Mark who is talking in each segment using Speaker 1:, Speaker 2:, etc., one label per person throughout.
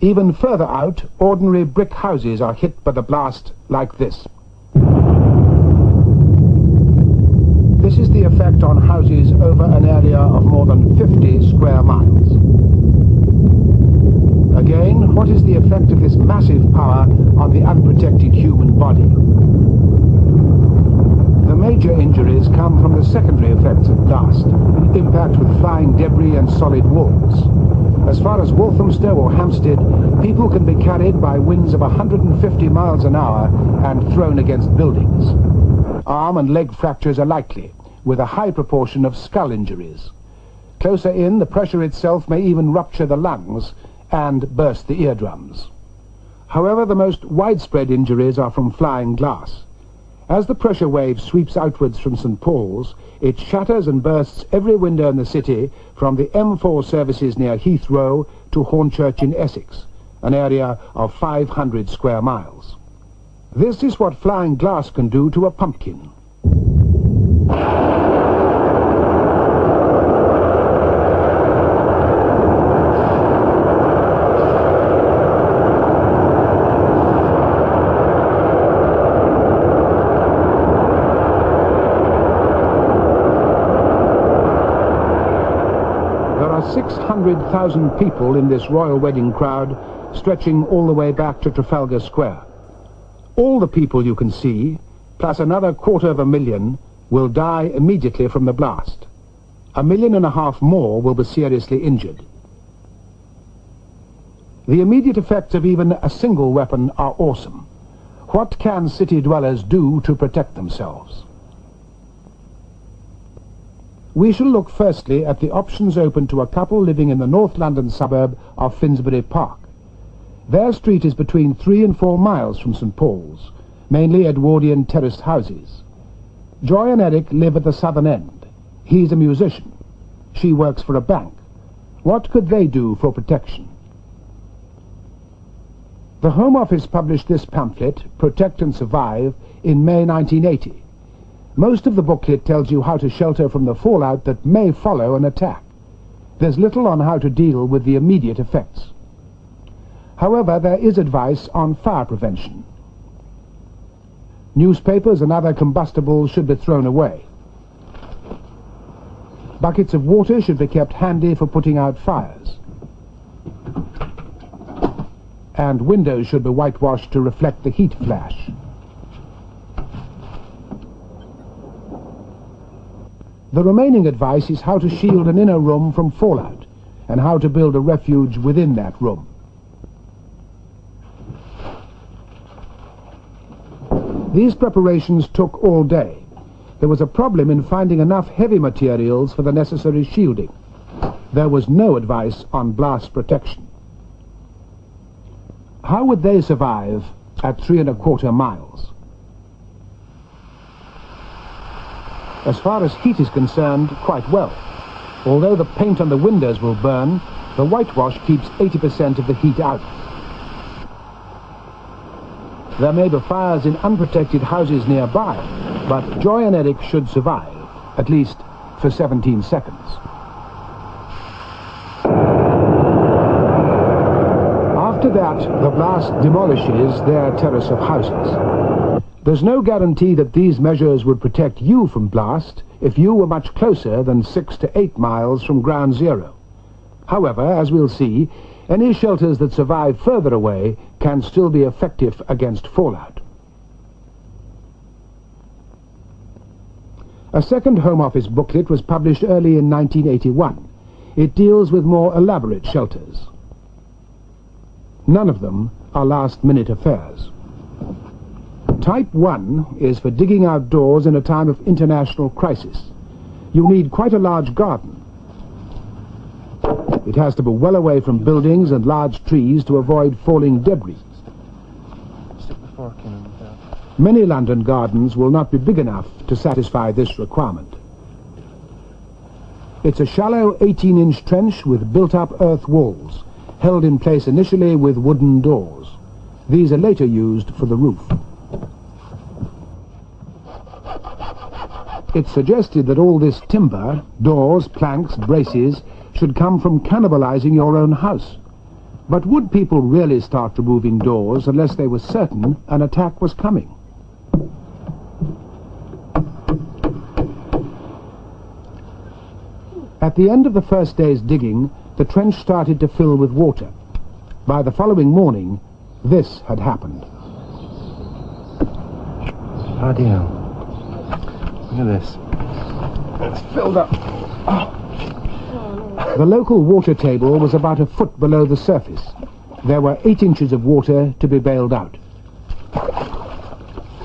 Speaker 1: Even further out, ordinary brick houses are hit by the blast like this. This is the effect on houses over an area of more than 50 square miles. Again, what is the effect of this massive power on the unprotected human body? The major injuries come from the secondary effects of blast, impact with flying debris and solid walls. As far as Walthamstow or Hampstead, people can be carried by winds of 150 miles an hour and thrown against buildings. Arm and leg fractures are likely, with a high proportion of skull injuries. Closer in, the pressure itself may even rupture the lungs and burst the eardrums. However, the most widespread injuries are from flying glass. As the pressure wave sweeps outwards from St. Paul's, it shatters and bursts every window in the city, from the M4 services near Heathrow to Hornchurch in Essex, an area of 500 square miles. This is what flying glass can do to a pumpkin. There are 600,000 people in this royal wedding crowd, stretching all the way back to Trafalgar Square. All the people you can see, plus another 250,000, will die immediately from the blast. 1.5 million more will be seriously injured. The immediate effects of even a single weapon are awesome. What can city dwellers do to protect themselves? We shall look firstly at the options open to a couple living in the North London suburb of Finsbury Park. Their street is between 3 and 4 miles from St. Paul's, mainly Edwardian terraced houses. Joy and Eric live at the southern end. He's a musician. She works for a bank. What could they do for protection? The Home Office published this pamphlet, Protect and Survive, in May 1980. Most of the booklet tells you how to shelter from the fallout that may follow an attack. There's little on how to deal with the immediate effects. However, there is advice on fire prevention. Newspapers and other combustibles should be thrown away. Buckets of water should be kept handy for putting out fires. And windows should be whitewashed to reflect the heat flash. The remaining advice is how to shield an inner room from fallout, and how to build a refuge within that room. These preparations took all day. There was a problem in finding enough heavy materials for the necessary shielding. There was no advice on blast protection. How would they survive at 3¼ miles? As far as heat is concerned, quite well. Although the paint on the windows will burn, the whitewash keeps 80% of the heat out. There may be fires in unprotected houses nearby, but Joy and Eric should survive, at least for 17 seconds. After that, the blast demolishes their terrace of houses. There's no guarantee that these measures would protect you from blast if you were much closer than 6 to 8 miles from ground zero. However, as we'll see, any shelters that survive further away can still be effective against fallout. A second Home Office booklet was published early in 1981. It deals with more elaborate shelters. None of them are last-minute affairs. Type 1 is for digging outdoors in a time of international crisis. You need quite a large garden. It has to be well away from buildings and large trees to avoid falling debris.
Speaker 2: Stick the fork in and
Speaker 1: Many London gardens will not be big enough to satisfy this requirement. It's a shallow 18-inch trench with built-up earth walls, held in place initially with wooden doors. These are later used for the roof. It's suggested that all this timber, doors, planks, braces, should come from cannibalizing your own house. But would people really start removing doors unless they were certain an attack was coming? At the end of the first day's digging, the trench started to fill with water. By the following morning, this had happened.
Speaker 2: Bloody hell. Look at this. It's filled up. Oh.
Speaker 1: The local water table was about a foot below the surface. There were 8 inches of water to be bailed out.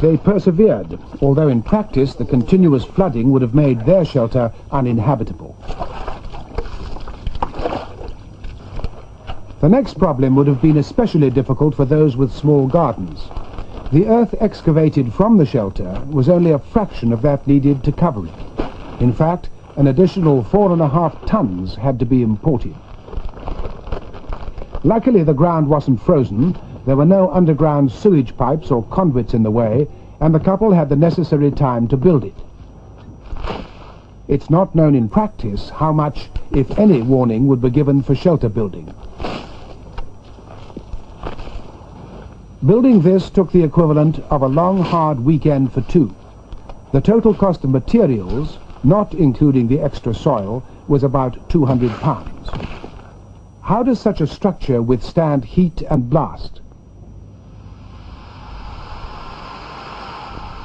Speaker 1: They persevered, although in practice the continuous flooding would have made their shelter uninhabitable. The next problem would have been especially difficult for those with small gardens. The earth excavated from the shelter was only a fraction of that needed to cover it. In fact, an additional 4.5 tons had to be imported. Luckily, the ground wasn't frozen. There were no underground sewage pipes or conduits in the way, and the couple had the necessary time to build it. It's not known in practice how much, if any, warning would be given for shelter building. Building this took the equivalent of a long, hard weekend for 2. The total cost of materials, not including the extra soil, was about £200. How does such a structure withstand heat and blast?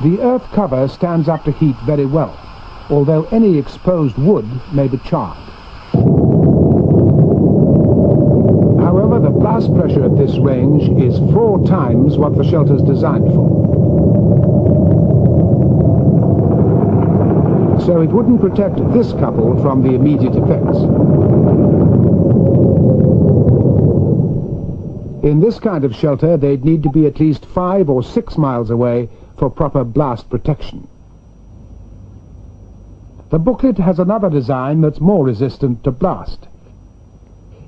Speaker 1: The earth cover stands up to heat very well, although any exposed wood may be charred. However, the blast pressure at this range is 4 times what the shelter's designed for. So it wouldn't protect this couple from the immediate effects. In this kind of shelter, they'd need to be at least 5 or 6 miles away for proper blast protection. The booklet has another design that's more resistant to blast.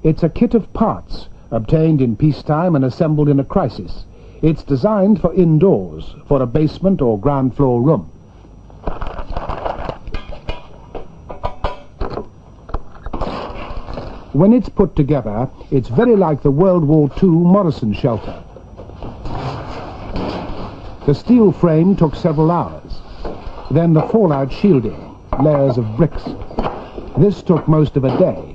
Speaker 1: It's a kit of parts, obtained in peacetime and assembled in a crisis. It's designed for indoors, for a basement or ground floor room. When it's put together, it's very like the World War II Morrison shelter. The steel frame took several hours. Then the fallout shielding, layers of bricks. This took most of a day.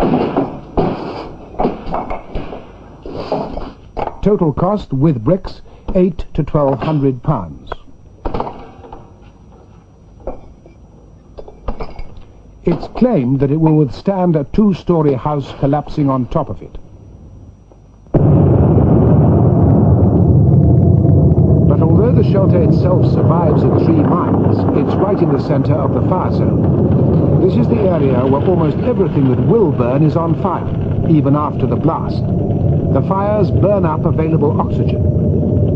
Speaker 1: Total cost, with bricks, £800 to £1,200. It's claimed that it will withstand a 2-story house collapsing on top of it. But although the shelter itself survives at 3 miles, it's right in the center of the fire zone. This is the area where almost everything that will burn is on fire, even after the blast. The fires burn up available oxygen.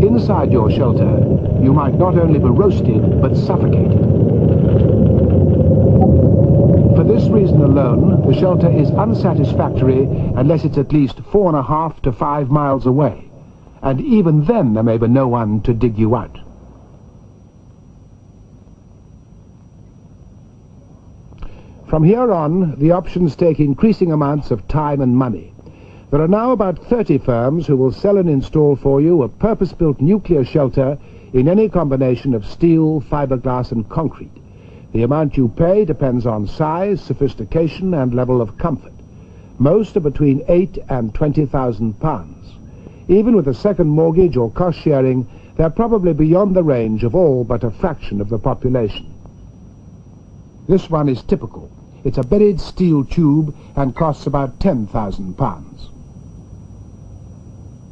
Speaker 1: Inside your shelter, you might not only be roasted, but suffocated. For this reason alone, the shelter is unsatisfactory unless it's at least 4.5 to 5 miles away. And even then there may be no one to dig you out. From here on, the options take increasing amounts of time and money. There are now about 30 firms who will sell and install for you a purpose-built nuclear shelter in any combination of steel, fiberglass and concrete. The amount you pay depends on size, sophistication and level of comfort. Most are between £8,000 and £20,000. Even with a second mortgage or cost sharing, they're probably beyond the range of all but a fraction of the population. This one is typical. It's a buried steel tube and costs about £10,000.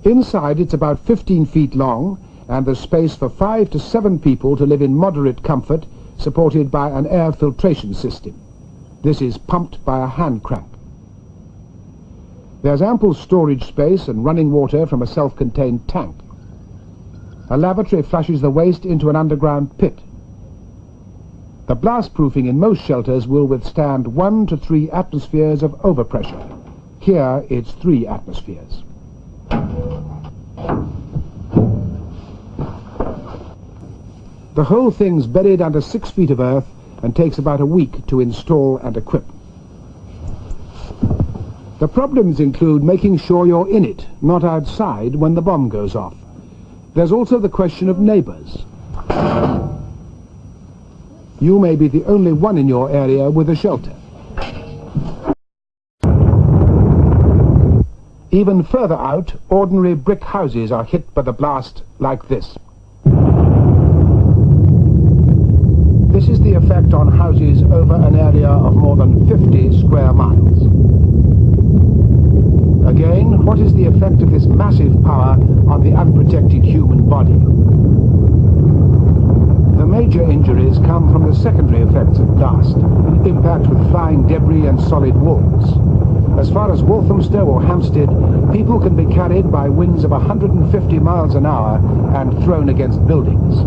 Speaker 1: Inside it's about 15 feet long and there's space for 5 to 7 people to live in moderate comfort, supported by an air filtration system. This is pumped by a hand crank. There's ample storage space and running water from a self-contained tank. A lavatory flushes the waste into an underground pit. The blast proofing in most shelters will withstand 1 to 3 atmospheres of overpressure. Here it's 3 atmospheres. The whole thing's buried under 6 feet of earth and takes about a week to install and equip. The problems include making sure you're in it, not outside when the bomb goes off. There's also the question of neighbours. You may be the only one in your area with a shelter. Even further out, ordinary brick houses are hit by the blast like this. This is the effect on houses over an area of more than 50 square miles. Again, what is the effect of this massive power on the unprotected human body? The major injuries come from the secondary effects of blast, impact with flying debris and solid walls. As far as Walthamstow or Hampstead, people can be carried by winds of 150 miles an hour and thrown against buildings.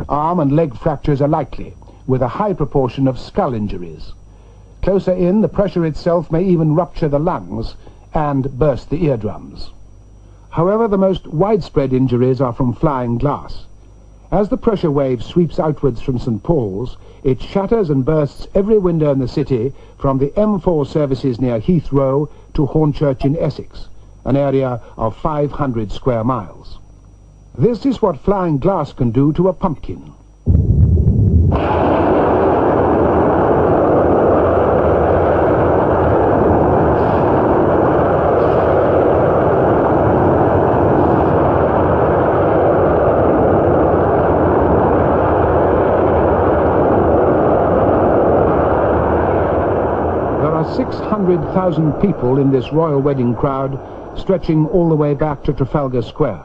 Speaker 1: Arm and leg fractures are likely, with a high proportion of skull injuries. Closer in, the pressure itself may even rupture the lungs and burst the eardrums. However, the most widespread injuries are from flying glass. As the pressure wave sweeps outwards from St. Paul's, it shatters and bursts every window in the city from the M4 services near Heathrow to Hornchurch in Essex, an area of 500 square miles. This is what flying glass can do to a pumpkin. There are 600,000 people in this royal wedding crowd, stretching all the way back to Trafalgar Square.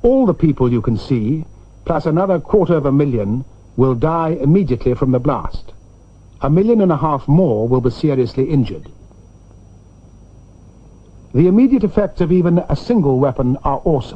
Speaker 1: All the people you can see, plus another 250,000, will die immediately from the blast. 1.5 million more will be seriously injured. The immediate effects of even a single weapon are awesome.